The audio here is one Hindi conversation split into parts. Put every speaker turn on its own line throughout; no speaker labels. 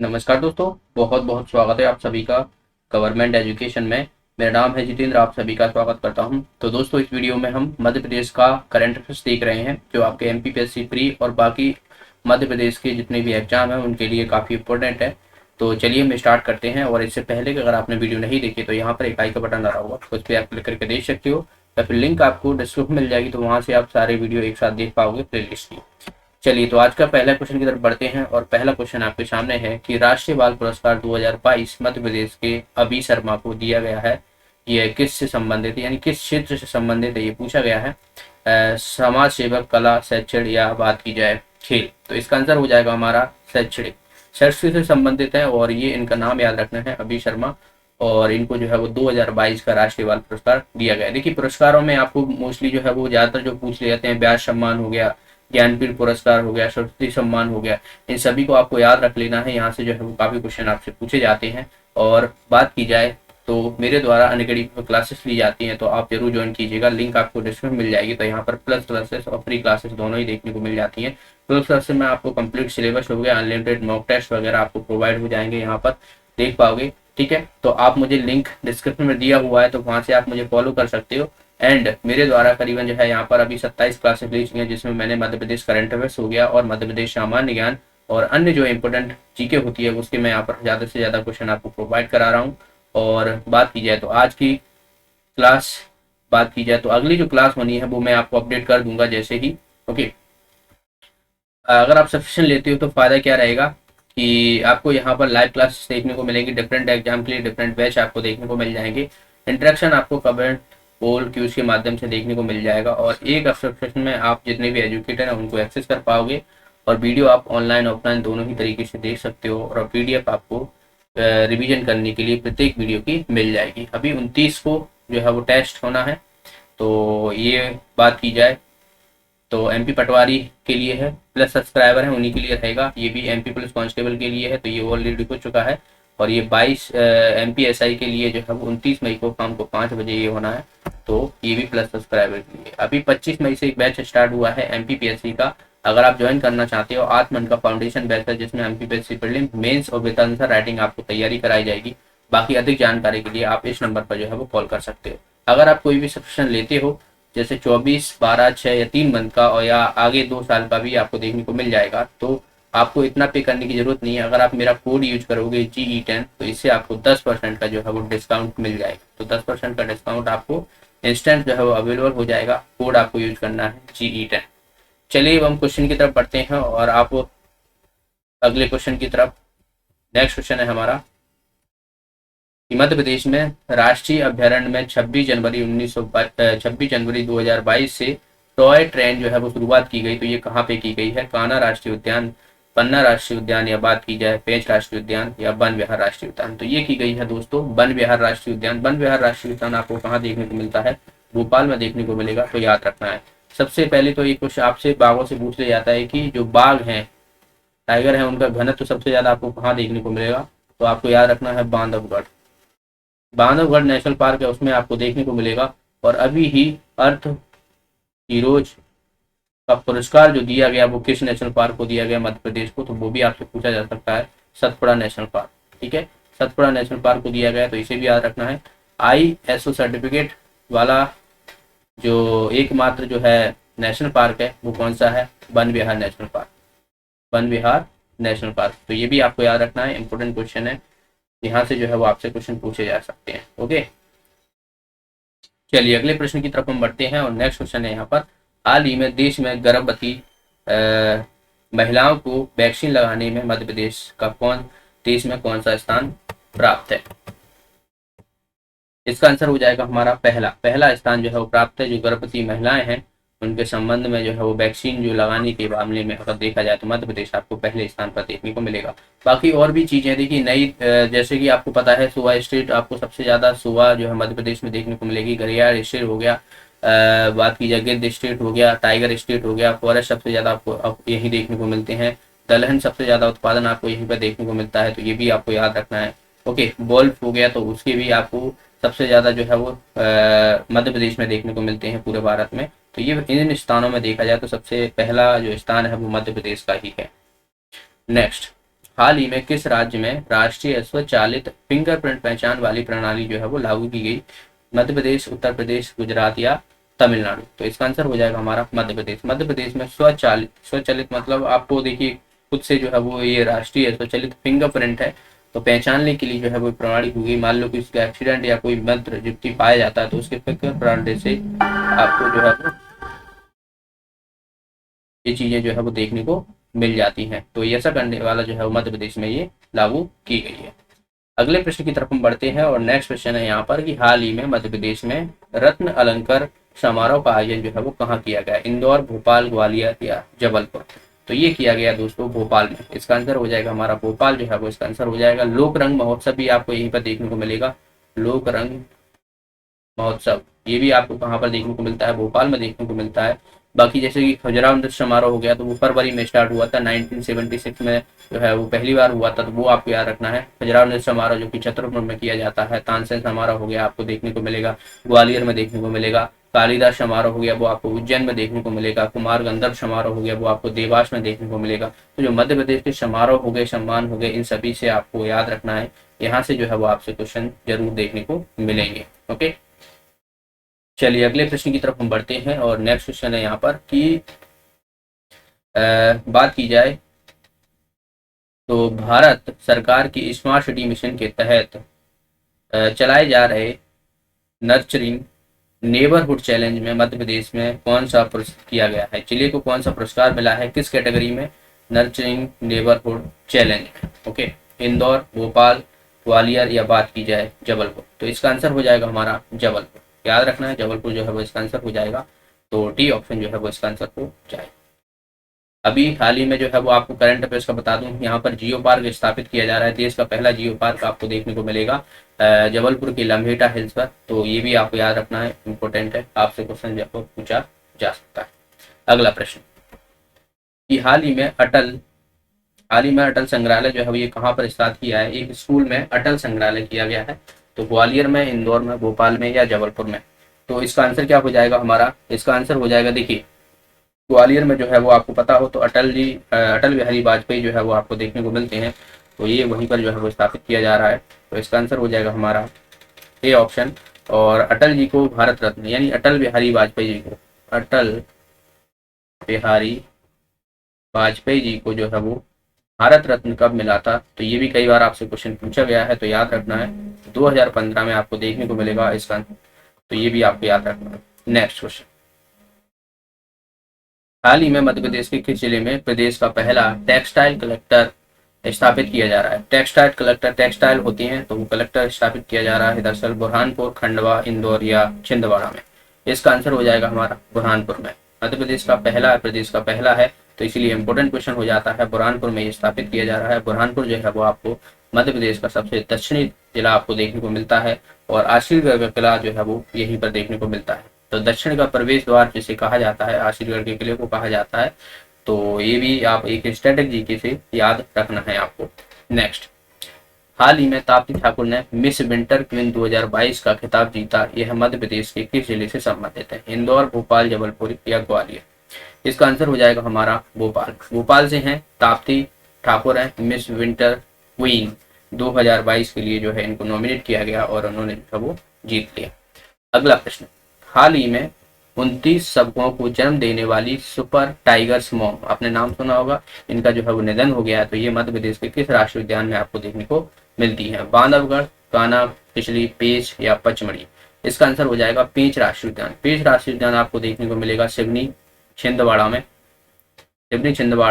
नमस्कार दोस्तों, बहुत बहुत स्वागत है आप सभी का गवर्नमेंट एजुकेशन में। मेरा नाम है जितेंद्र, आप सभी का स्वागत करता हूं। तो दोस्तों, इस वीडियो में हम मध्य प्रदेश का करंट अफेयर्स देख रहे हैं, जो आपके एमपीपीएससी प्री और बाकी मध्य प्रदेश के जितने भी एग्जाम हैं उनके लिए काफ़ी इंपॉर्टेंट है। तो चलिए हम स्टार्ट करते हैं। और इससे पहले कि अगर आपने वीडियो नहीं देखी तो यहाँ पर एक आई का बटन आ रहा होगा, तो उस पर आप क्लिक करके देख सकते हो, या फिर लिंक आपको डिस्क्रिप्शन मिल जाएगी, तो वहाँ से आप सारे वीडियो एक साथ देख पाओगे प्लेलिस्ट की। चलिए, तो आज का पहला क्वेश्चन की तरफ बढ़ते हैं। और पहला क्वेश्चन आपके सामने है कि राष्ट्रीय बाल पुरस्कार 2022 मध्य प्रदेश के अभी शर्मा को दिया गया है। यह किससे संबंधित है, यानी किस क्षेत्र से संबंधित है, ये पूछा गया है। समाज सेवक, कला, शैक्षणिक, या बात की जाए खेल। तो इसका आंसर हो जाएगा हमारा शैक्षणिक। शैक्षणिक से संबंधित है, और ये इनका नाम याद रखना है, अभी शर्मा। और इनको जो है वो 2022 का राष्ट्रीय बाल पुरस्कार दिया गया है। देखिए, पुरस्कारों में आपको मोस्टली जो है वो ज्यादातर जो पूछ लिए जाते हैं, व्यास सम्मान हो गया, ज्ञानपीठ पुरस्कार हो गया, सरस्वती सम्मान हो गया, इन सभी को आपको याद रख लेना है। यहाँ से जो है वो काफी क्वेश्चन आपसे पूछे जाते हैं। और बात की जाए तो मेरे द्वारा अनअकैडमी पर क्लासेस ली जाती हैं, तो आप जरूर ज्वाइन कीजिएगा। लिंक आपको डिस्क्रिप्शन में मिल जाएगी। तो यहाँ पर प्लस क्लासेस और फ्री क्लासेस दोनों ही देखने को मिल जाती हैं। प्लस क्लासेस में आपको कंप्लीट सिलेबस हो गया, अनलिमिटेड मॉक टेस्ट वगैरह आपको प्रोवाइड हो जाएंगे, यहाँ पर देख पाओगे। ठीक है, तो आप मुझे लिंक डिस्क्रिप्शन में दिया हुआ है, तो वहाँ से आप मुझे फॉलो कर सकते हो। एंड मेरे द्वारा करीबन जो है यहाँ पर अभी 27 क्लासेस ली चुकी हैं, जिसमें मैंने मध्य प्रदेश करंट अफेयर्स हो गया और मध्य प्रदेश सामान्य ज्ञान और अन्य जो इंपोर्टेंट जीके होती है उसके मैं यहाँ पर ज़्यादा से ज़्यादा क्वेश्चन आपको प्रोवाइड करा रहा हूँ। और बात की जाए तो आज की क्लास, बात की जाए तो अगली जो क्लास होनी है वो मैं आपको अपडेट कर दूंगा जैसे ही। ओके, अगर आप सब्सक्रिप्शन लेते हो तो फ़ायदा क्या रहेगा कि आपको यहाँ पर लाइव क्लास देखने को मिलेंगी, डिफरेंट एग्जाम के लिए डिफरेंट बैच आपको देखने को मिल जाएंगे। इंटरेक्शन आपको कमेंट, पोल, क्यूज के माध्यम से देखने को मिल जाएगा। और एक सब्सक्रिप्शन में आप जितने भी एजुकेटर हैं उनको एक्सेस कर पाओगे, और वीडियो आप ऑनलाइन ऑफलाइन दोनों ही तरीके से देख सकते हो। और पीडीएफ आपको रिवीजन करने के लिए प्रत्येक वीडियो की मिल जाएगी। अभी 29 को जो है वो टेस्ट होना है। तो ये बात की जाए तो एमपी पटवारी के लिए है, प्लस सब्सक्राइबर है उन्हीं के लिए रहेगा। ये भी एमपी पुलिस कांस्टेबल के लिए है, तो ये ऑलरेडी हो चुका है। और ये 22 एमपी एसआई के लिए जो है वो 29 मई को शाम को 5 बजे ये होना है। तो ये भी प्लस सब्सक्राइबर के लिए। अभी 25 मई से एक बैच स्टार्ट हुआ है एमपीपीएससी का। अगर आप ज्वाइन करना चाहते हो, 8 मंथ का फाउंडेशन बैच है, जिसमें एमपीपीएससी प्रीलिम, मेंस और विद आंसर राइटिंग आपको तैयारी कराई जाएगी। बाकी अधिक जानकारी के लिए आप इस नंबर पर जो है वो कॉल कर सकते हो। अगर आप कोई भी सब्सक्रिप्शन लेते हो, जैसे 24, 12, 6 या 3 मंथ का, और या आगे 2 साल का भी आपको देखने को मिल जाएगा, तो आपको इतना पे करने की जरूरत नहीं है। अगर आप मेरा कोड यूज करोगे GE10, तो इससे आपको 10% का जो है वो डिस्काउंट मिल जाएगा। तो 10% का डिस्काउंट आपको इंस्टेंट जो है वो अवेलेबल हो जाएगा। कोड आपको यूज करना है GE10। चलिए अब हम क्वेश्चन की तरफ बढ़ते हैं, और आप अगले क्वेश्चन की तरफ। नेक्स्ट क्वेश्चन है हमारा कि मध्य प्रदेश में राष्ट्रीय अभ्यारण्य में 26 जनवरी 2022 से टॉय ट्रेन जो है वो शुरुआत की गई। तो ये कहाँ पे की गई है? कान्हा राष्ट्रीय उद्यान, पन्ना राष्ट्रीय उद्यान, या बात की जाए पेंच राष्ट्रीय उद्यान, या वन विहार राष्ट्रीय उद्यान। तो ये की गई है दोस्तों वन विहार राष्ट्रीय उद्यान। वन विहार राष्ट्रीय उद्यान आपको कहाँ देखने को मिलता है? भोपाल में देखने को मिलेगा, तो याद रखना है। सबसे पहले तो ये कुछ आपसे बाघों से पूछ लिया जाता है कि जो बाघ हैं, टाइगर है, उनका घनत्व तो सबसे ज्यादा आपको कहाँ देखने को मिलेगा? तो आपको याद रखना है बांधवगढ़। बांधवगढ़ नेशनल पार्क है, उसमें आपको देखने को मिलेगा। और अभी ही अर्थ हीरोज का पुरस्कार जो दिया गया वो किस नेशनल पार्क को दिया गया? मध्य प्रदेश को। तो वो भी आपसे पूछा जा सकता है, सतपुड़ा नेशनल पार्क। ठीक है, सतपुड़ा नेशनल पार्क को दिया गया, तो इसे भी याद रखना है। ISO सर्टिफिकेट वाला जो एकमात्र जो है नेशनल पार्क है वो कौन सा है? वन विहार नेशनल पार्क। वन विहार नेशनल पार्क, तो ये भी आपको याद रखना है, इंपोर्टेंट क्वेश्चन है। यहाँ से जो है वो आपसे क्वेश्चन पूछे जा सकते हैं। ओके, चलिए अगले प्रश्न की तरफ हम बढ़ते हैं। और नेक्स्ट क्वेश्चन है यहाँ पर, हाल ही में देश में गर्भवती महिलाओं को वैक्सीन लगाने में मध्य प्रदेश का देश में कौन सा स्थान प्राप्त है? इसका आंसर हो जाएगा हमारा पहला स्थान जो है वो प्राप्त है। जो गर्भवती महिलाएं हैं उनके संबंध में जो है वो वैक्सीन जो लगाने के मामले में अगर देखा जाए तो मध्य प्रदेश आपको पहले स्थान पर देखने को मिलेगा। बाकी और भी चीजें देखिए नई, जैसे कि आपको पता है सुवा स्टेट, आपको सबसे ज्यादा सुवा जो है मध्य प्रदेश में देखने को मिलेगी। घरियाल स्टेट हो गया, बात की जाए गिद्ध स्टेट हो गया, टाइगर स्टेट हो गया, फॉरेस्ट सबसे ज्यादा आपको यही देखने को मिलते हैं। दलहन सबसे ज्यादा उत्पादन आपको यहीं पर देखने को मिलता है, तो ये भी आपको याद रखना है। ओके, वोल्फ हो गया, तो उसके भी आपको सबसे ज्यादा जो है वो मध्य प्रदेश में देखने को मिलते हैं पूरे भारत में। तो ये इन स्थानों में देखा जाए तो सबसे पहला जो स्थान है वो मध्य प्रदेश का ही है। नेक्स्ट, हाल ही में किस राज्य में राष्ट्रीय स्वचालित फिंगरप्रिंट पहचान वाली प्रणाली जो है वो लागू की गई? मध्य प्रदेश, उत्तर प्रदेश, गुजरात या तमिलनाडु? तो इसका आंसर हो जाएगा हमारा मध्य प्रदेश। मध्य प्रदेश में स्वचालित मतलब आपको देखिए खुद से जो है वो ये राष्ट्रीय स्वचालित फिंगरप्रिंट है, तो पहचानने के लिए जो है वो प्रणाली होगी। मान लो कि उसका एक्सीडेंट या कोई मंत्र युक्ति पाया जाता है तो उसके फिंगर प्रणाली से आपको जो है वो ये चीजें जो है वो देखने को मिल जाती हैं। तो ऐसा करने वाला जो है वो मध्य प्रदेश में ये लागू की गई है। अगले प्रश्न की तरफ हम बढ़ते हैं और नेक्स्ट क्वेश्चन है यहाँ पर कि हाल ही में मध्य प्रदेश में रत्न अलंकार समारोह का आयोजन जो है वो कहाँ किया गया? इंदौर, भोपाल, ग्वालियर या जबलपुर? तो ये किया गया दोस्तों भोपाल में। इसका आंसर हो जाएगा हमारा भोपाल जो है वो इसका आंसर हो जाएगा। लोक रंग महोत्सव भी आपको यहीं पर देखने को मिलेगा। लोक रंग महोत्सव ये भी आपको कहाँ पर देखने को मिलता है? भोपाल में देखने को मिलता है। बाकी जैसे कि खजुराहो नृत्य समारोह हो गया तो वो फरवरी में स्टार्ट हुआ था, 1976 में जो है वो पहली बार हुआ था, तो वो आपको याद रखना है। खजुराहो नृत्य समारोह जो कि छतरपुर में किया जाता है। तानसेन समारोह हो गया आपको देखने को मिलेगा, ग्वालियर में देखने को मिलेगा। कालिदास समारोह हो गया वो आपको उज्जैन में देखने को मिलेगा। कुमार गंधर्व समारोह हो गया वो आपको देवास में देखने को मिलेगा। तो जो मध्य प्रदेश के समारोह हो गए, सम्मान हो गए, इन सभी से आपको याद रखना है। यहाँ से जो है वो आपसे क्वेश्चन जरूर देखने को मिलेंगे। ओके, चलिए अगले प्रश्न की तरफ हम बढ़ते हैं और नेक्स्ट क्वेश्चन है यहाँ पर कि बात की जाए तो भारत सरकार की स्मार्ट सिटी मिशन के तहत चलाए जा रहे नर्चरिंग नेबरहुड चैलेंज में मध्य प्रदेश में कौन सा पुरस्कार किया गया है? जिले को कौन सा पुरस्कार मिला है? किस कैटेगरी में? नर्चरिंग नेबरहुड चैलेंज में। ओके, इंदौर, भोपाल, ग्वालियर या बात की जाए जबलपुर? तो इसका आंसर हो जाएगा हमारा जबलपुर। याद रखना है जबलपुर जो है वो इसका आंसर हो जाएगा। तो डी ऑप्शन जो है वो इसका आंसर हो जाएगा। अभी हाल ही में जो है वो आपको करंट अफेयर्स का बता दूं, यहाँ पर जियो पार्क स्थापित किया जा रहा है। देश का पहला जियो पार्क आपको देखने को मिलेगा जबलपुर की लम्हेटा हिल्स पर। तो ये भी आपको याद रखना है, इंपॉर्टेंट है, आपसे क्वेश्चन जो है पूछा जा सकता है। अगला प्रश्न कि हाल ही में अटल संग्रहालय जो है वो ये कहाँ पर स्थापित किया है? एक स्कूल में अटल संग्रहालय किया गया है। तो ग्वालियर में, इंदौर में, भोपाल में या जबलपुर में? तो इसका आंसर क्या हो जाएगा हमारा? इसका आंसर हो जाएगा, देखिए ग्वालियर में जो है वो आपको पता हो तो अटल बिहारी वाजपेयी जो है वो आपको देखने को मिलते हैं। तो ये वहीं पर जो है वो स्थापित किया जा रहा है। तो इसका आंसर हो जाएगा हमारा ए ऑप्शन। और अटल जी को भारत रत्न यानी अटल बिहारी वाजपेयी जी को जो है वो भारत रत्न कब मिला था? तो ये भी कई बार आपसे क्वेश्चन पूछा गया है, तो याद रखना है 2015 में आपको देखने को मिलेगा इसका। तो ये भी आपको याद रखना है। नेक्स्ट क्वेश्चन, हाल ही में मध्य प्रदेश के किस जिले में प्रदेश का पहला टेक्सटाइल कलेक्टर स्थापित किया जा रहा है? टेक्सटाइल कलेक्टर, टेक्सटाइल होती हैं तो वो कलेक्टर स्थापित किया जा रहा है दरअसल बुरहानपुर, खंडवा, इंदौर या छिंदवाड़ा में? इसका आंसर हो जाएगा हमारा बुरहानपुर में। मध्य प्रदेश का पहला है, प्रदेश का पहला है, तो इसलिए इंपॉर्टेंट क्वेश्चन हो जाता है। बुरहानपुर में ये स्थापित किया जा रहा है। बुरहानपुर जो है वो आपको मध्य प्रदेश का सबसे दक्षिणी जिला आपको देखने को मिलता है और आशीरगढ़ का किला जो है वो यहीं पर देखने को मिलता है। तो दक्षिण का प्रवेश द्वार जिसे कहा जाता है, आशीरगढ़ के किले को कहा जाता है। तो ये भी आप एक स्ट्रेटेजी से याद रखना है आपको। नेक्स्ट, हाल ही में ताप्ती ठाकुर ने मिस विंटर क्वीन 2022 का खिताब जीता। यह मध्य प्रदेश के किस जिले से संबंधित है? इंदौर, भोपाल, जबलपुर या ग्वालियर? इसका आंसर हो जाएगा हमारा भोपाल। भोपाल से हैं ताप्ती ठाकुर हैं, मिस विंटर क्वीन 2022 के लिए जो है इनको नॉमिनेट किया गया और उन्होंने जो है वो जीत लिया। अगला प्रश्न, हाल ही में 29 सबकों को जन्म देने वाली सुपर टाइगर्स मॉम, आपने नाम सुना होगा, इनका जो है वो निधन हो गया है। तो ये मध्य प्रदेश के किस राष्ट्रीय उद्यान में आपको देखने को मिलती है? बांधवगढ़, कान्हा, पिछली, पेंच या पचमढ़ी? इसका आंसर हो जाएगा पेंच राष्ट्रीय उद्यान। पेंच राष्ट्रीय उद्यान आपको देखने को मिलेगा सिवनी छिंदवाड़ा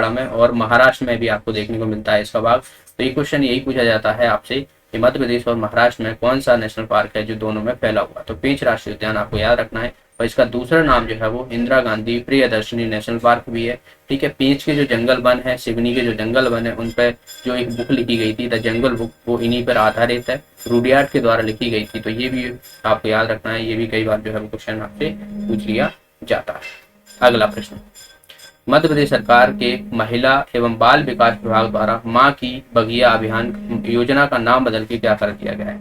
में और महाराष्ट्र में भी आपको देखने को मिलता है इसका भाग। तो ये क्वेश्चन यही पूछा जाता है आपसे कि मध्य प्रदेश और महाराष्ट्र में कौन सा नेशनल पार्क है जो दोनों में फैला हुआ? तो पेंच राष्ट्रीय उद्यान आपको याद रखना है। और इसका दूसरा नाम जो है वो इंदिरा गांधी प्रियदर्शनी नेशनल पार्क भी है। ठीक है, पेंच के जो जंगल वन है, सिवनी के जो जंगल वन है, उन पर जो एक बुक लिखी गई थी द जंगल बुक, वो इन्हीं पर आधारित है, रुडयार्ड के द्वारा लिखी गई थी। तो ये भी आपको याद रखना है, ये भी कई बार जो है वो क्वेश्चन आपसे पूछ लिया जाता है। अगला प्रश्न, मध्य प्रदेश सरकार के महिला एवं बाल विकास विभाग द्वारा माँ की बगिया अभियान योजना का नाम बदल के क्या कर दिया गया है?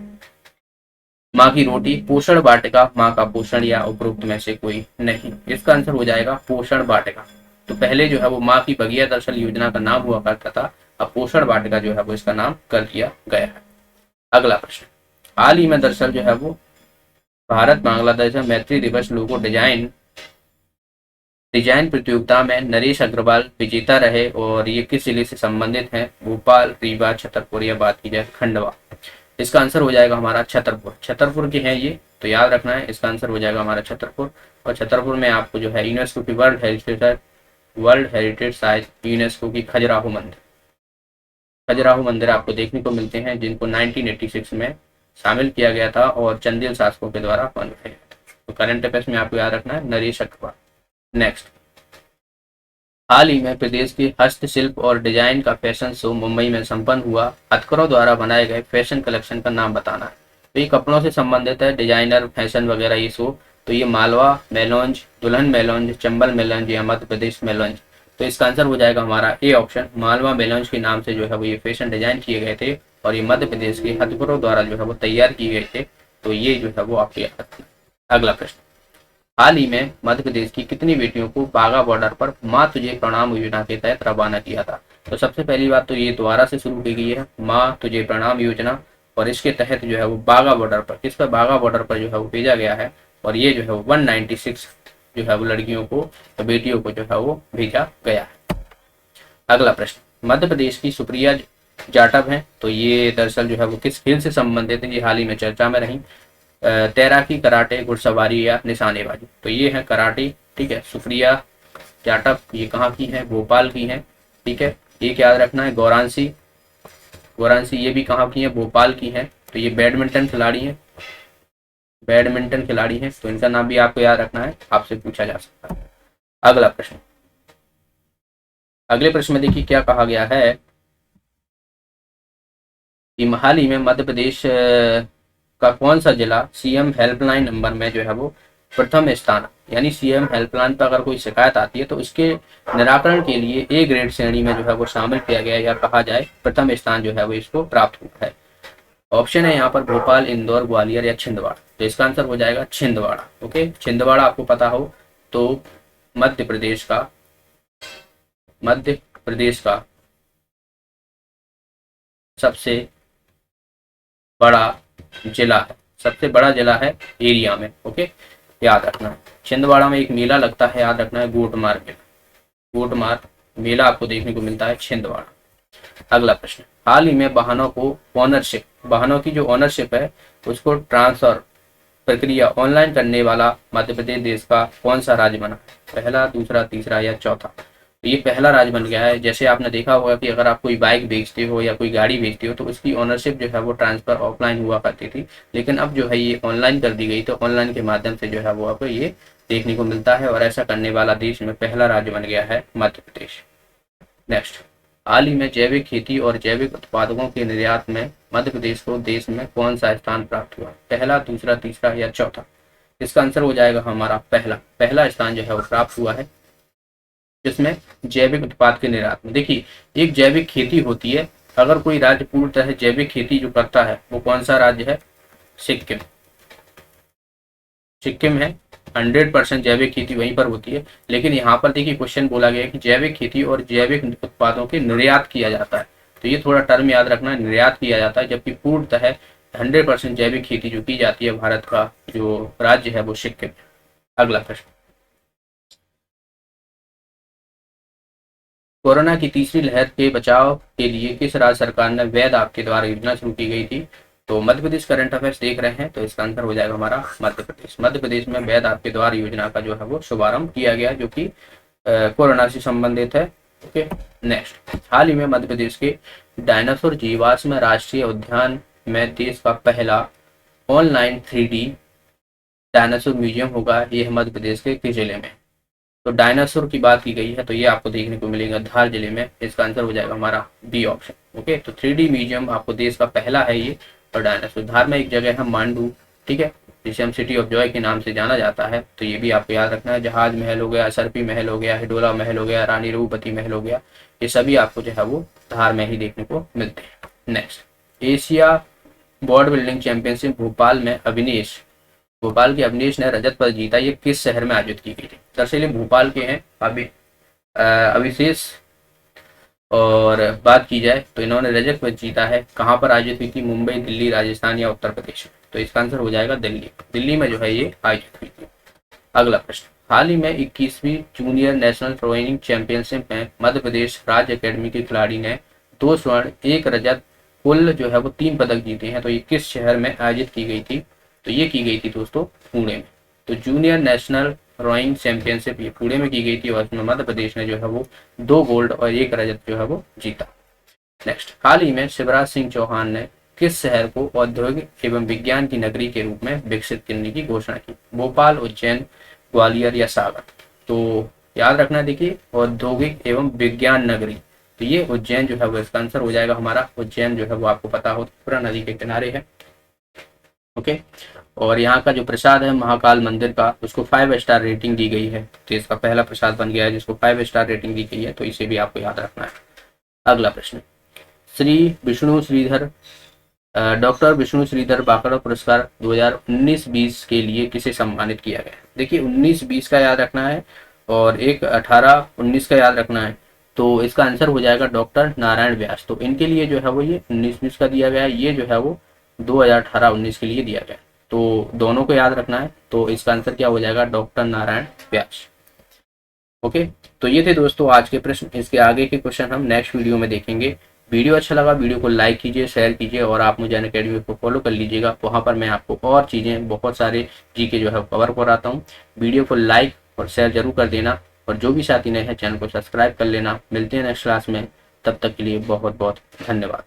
माँ की रोटी, पोषण वाटिका, माँ का पोषण या उपरोक्त में से कोई नहीं? इसका आंसर हो जाएगा पोषण वाटिका। तो पहले जो है वो माँ की बगिया दरअसल योजना का नाम हुआ करता था, अब पोषण वाटिका जो है वो इसका नाम कर दिया गया है। अगला प्रश्न, हाल ही में दरअसल जो है वो भारत बांग्लादेश में मैत्री दिवस लोगो डिजाइन डिजाइन प्रतियोगिता में नरेश अग्रवाल विजेता रहे और ये किस जिले से संबंधित हैं? भोपाल, रीवा, छतरपुर या बात की जाए खंडवा। इसका आंसर हो जाएगा हमारा छतरपुर। छतरपुर के हैं ये, तो याद रखना है, इसका आंसर हो जाएगा हमारा छतरपुर। और छतरपुर में आपको जो है यूनेस्को की वर्ल्ड हेरिटेज साइट यूनेस्को की खजुराहो मंदिर आपको देखने को मिलते हैं, जिनको 1986 में शामिल किया गया था और चंदेल शासकों के द्वारा बनवाया गया था। तो करंट अफेयर्स में आपको याद रखना है नरेश अग्रवाल। नेक्स्ट, हाल ही में प्रदेश की हस्तशिल्प और डिजाइन का फैशन शो मुंबई में संपन्न हुआ। हथकरों द्वारा बनाए गए फैशन कलेक्शन का नाम बताना है। तो ये कपड़ों से संबंधित है, डिजाइनर फैशन वगैरह ये शो। तो ये मालवा मेलोंज, दुल्हन मेलोंज, चंबल मेलोंज या मध्य प्रदेश मेलोंज। तो इसका आंसर हो जाएगा हमारा ए ऑप्शन, मालवा मेलोंज के नाम से जो है वो ये फैशन डिजाइन किए गए थे और ये मध्य प्रदेश के हथकरों द्वारा जो है वो तैयार किए गए थे। तो ये जो है वो आपको याद रखना। अगला प्रश्न, हाल ही में मध्य प्रदेश की कितनी बेटियों को बाघा बॉर्डर पर माँ तुझे प्रणाम योजना के तहत रवाना किया था? तो सबसे पहली बात तो ये द्वारा से शुरू की गई है माँ तुझे प्रणाम योजना, और इसके तहत जो है वो बाघा बॉर्डर पर, किस पर? बाघा बॉर्डर पर जो है वो भेजा गया है और ये जो है 196 जो है वो लड़कियों को, तो बेटियों को जो है वो भेजा गया है। अगला प्रश्न, मध्य प्रदेश की सुप्रिया जाटव हैं, तो ये दरअसल जो है वो किस खेल से संबंधित है? ये हाल ही में चर्चा में रही। तैराकी, कराटे, घुड़सवारी या निशानेबाजी। तो ये है कराटे, ठीक है। सुप्रिया जाटव ये कहाँ की है? भोपाल की है, ठीक है। एक याद रखना है गौरांशी ये भी कहाँ की है? भोपाल की है। तो ये बैडमिंटन खिलाड़ी हैं, तो इनका नाम भी आपको याद रखना है, आपसे पूछा जा सकता है। अगला प्रश्न, अगले प्रश्न में देखिए क्या कहा गया है कि हाल ही में मध्य प्रदेश का कौन सा जिला सीएम हेल्पलाइन नंबर में जो है वो प्रथम स्थान, यानी सीएम हेल्पलाइन पर अगर कोई शिकायत आती है तो उसके निराकरण के लिए ए ग्रेड श्रेणी में जो है वो शामिल किया गया, या कहा जाए प्रथम स्थान जो है वो इसको प्राप्त हुआ है। ऑप्शन है यहाँ पर भोपाल, इंदौर, ग्वालियर या छिंदवाड़ा। तो इसका आंसर हो जाएगा छिंदवाड़ा। ओके, छिंदवाड़ा आपको पता हो तो मध्य प्रदेश का सबसे बड़ा जिला है, एरिया में। ओके, याद रखना है। छिंदवाड़ा में एक मेला लगता है, याद रखना है, गोटमार मेला आपको देखने को मिलता है छिंदवाड़ा। अगला प्रश्न, हाल ही में वाहनों की जो ऑनरशिप है उसको ट्रांसफर प्रक्रिया ऑनलाइन करने वाला मध्य प्रदेश देश का कौन सा राज्य बना? पहला, दूसरा, तीसरा या चौथा? तो ये पहला राज्य बन गया है। जैसे आपने देखा होगा कि अगर आप कोई बाइक बेचते हो या कोई गाड़ी बेचते हो तो उसकी ऑनरशिप जो है वो ट्रांसफर ऑफलाइन हुआ करती थी, लेकिन अब जो है ये ऑनलाइन कर दी गई। तो ऑनलाइन के माध्यम से जो है वो आपको ये देखने को मिलता है और ऐसा करने वाला देश में पहला राज्य बन गया है मध्य प्रदेश। नेक्स्ट, हाल ही में जैविक खेती और जैविक उत्पादों के निर्यात में मध्य प्रदेश को देश में कौन सा स्थान प्राप्त हुआ? पहला, दूसरा, तीसरा या चौथा? इसका आंसर हो जाएगा हमारा पहला स्थान जो है वो प्राप्त हुआ है, जिसमें जैविक उत्पाद के निर्यात में। देखिए, एक जैविक खेती होती है, अगर कोई राज्य पूर्णतः जैविक खेती जो करता है वो कौन सा राज्य है? सिक्किम है। 100% जैविक खेती वहीं पर होती है। लेकिन यहाँ पर देखिए क्वेश्चन बोला गया है कि जैविक खेती और जैविक उत्पादों के निर्यात किया जाता है, तो ये थोड़ा टर्म याद रखना है, निर्यात किया जाता है, जबकि पूर्णतः 100% जैविक खेती जो की जाती है भारत का जो राज्य है वो सिक्किम। अगला प्रश्न, कोरोना की तीसरी लहर के बचाव के लिए किस राज्य सरकार ने वैध आपके द्वारा योजना शुरू की गई थी? तो मध्य प्रदेश करंट अफेयर्स देख रहे हैं, तो इसका आंसर हो जाएगा हमारा मध्य प्रदेश में वैध आपके द्वारा योजना का जो है वो शुभारंभ किया गया, जो कि कोरोना से संबंधित है। ओके, नेक्स्ट, हाल ही में मध्य प्रदेश के डायनासोर जीवाश्म राष्ट्रीय उद्यान में देश का पहला ऑनलाइन 3D डायनासोर म्यूजियम होगा। ये मध्य प्रदेश के किस जिले में? तो डायनासोर की बात की गई है, तो ये आपको देखने को मिलेगा धार जिले में। इसका आंसर हो जाएगा हमारा बी ऑप्शन। ओके, तो 3D म्यूजियम आपको देश का पहला है ये। और डायनासोर धार में एक जगह है मांडू, ठीक है, जिसे हम सिटी ऑफ जॉय के नाम से जाना जाता है, तो ये भी आपको याद रखना है। जहाज महल हो गया, सरपी महल हो गया, हिडोला महल हो गया, रानी रघुपति महल हो गया, ये सभी आपको जो है वो धार में ही देखने को मिलते हैं। Next, Asia body building championship Bhopal के अवनीश ने रजत पदक जीता, ये किस शहर में आयोजित की गई थी? दरअसल भोपाल के हैं। अभिशेष और बात की जाए तो इन्होंने रजत पदक जीता है, कहाँ पर आयोजित हुई थी? मुंबई, दिल्ली, राजस्थान या उत्तर प्रदेश। तो इसका आंसर हो जाएगा दिल्ली। दिल्ली में जो है ये आयोजित हुई थी। अगला प्रश्न, हाल ही में 21वीं जूनियर नेशनल रोइंग चैंपियनशिप में मध्य प्रदेश राज्य अकेडमी के खिलाड़ी ने 2 स्वर्ण 1 रजत कुल जो है वो 3 पदक जीते हैं। तो ये किस शहर में आयोजित की गई थी? तो ये की गई थी दोस्तों पुणे में। तो जूनियर नेशनल रोइंग चैंपियनशिप ये पुणे में की गई थी और इसमें मध्य प्रदेश ने जो है वो 2 गोल्ड और 1 रजत जो है वो जीता। नेक्स्ट, हाल ही में शिवराज सिंह चौहान ने किस शहर को औद्योगिक एवं विज्ञान की नगरी के रूप में विकसित करने की घोषणा की? भोपाल, उज्जैन, ग्वालियर या सागर। तो याद रखना, देखिए औद्योगिक एवं विज्ञान नगरी, तो ये उज्जैन जो है वो इसका आंसर हो जाएगा हमारा। उज्जैन जो है वो आपको पता हो त्रिपुरा नदी के किनारे है। ओके, और यहाँ का जो प्रसाद है महाकाल मंदिर का, उसको 5 स्टार रेटिंग दी गई है। तो इसका पहला प्रसाद बन गया है जिसको 5 स्टार रेटिंग दी गई है, तो इसे भी आपको याद रखना है। अगला प्रश्न, श्री विष्णु श्रीधर डॉक्टर विष्णु श्रीधर बांकड़ा पुरस्कार 2019-20 के लिए किसे सम्मानित किया गया? देखिए 19-20 का याद रखना है और एक 18-19 का याद रखना है। तो इसका आंसर हो जाएगा डॉक्टर नारायण व्यास। तो इनके लिए जो है वो ये 19-20 का दिया गया है, ये जो है वो 2018-19 के लिए दिया गया है। तो दोनों को याद रखना है। तो इसका आंसर क्या हो जाएगा? डॉक्टर नारायण व्यास। ओके, तो ये थे दोस्तों आज के प्रश्न। इसके आगे के क्वेश्चन हम नेक्स्ट वीडियो में देखेंगे। वीडियो अच्छा लगा, वीडियो को लाइक कीजिए, शेयर कीजिए और आप मुझे अनअकैडमी को फॉलो कर लीजिएगा। वहाँ पर मैं आपको और चीज़ें बहुत सारे जीके जो है कवर कराता हूँ। वीडियो को लाइक और शेयर जरूर कर देना और जो भी साथी नए हैं चैनल को सब्सक्राइब कर लेना। मिलते हैं नेक्स्ट क्लास में, तब तक के लिए बहुत बहुत धन्यवाद।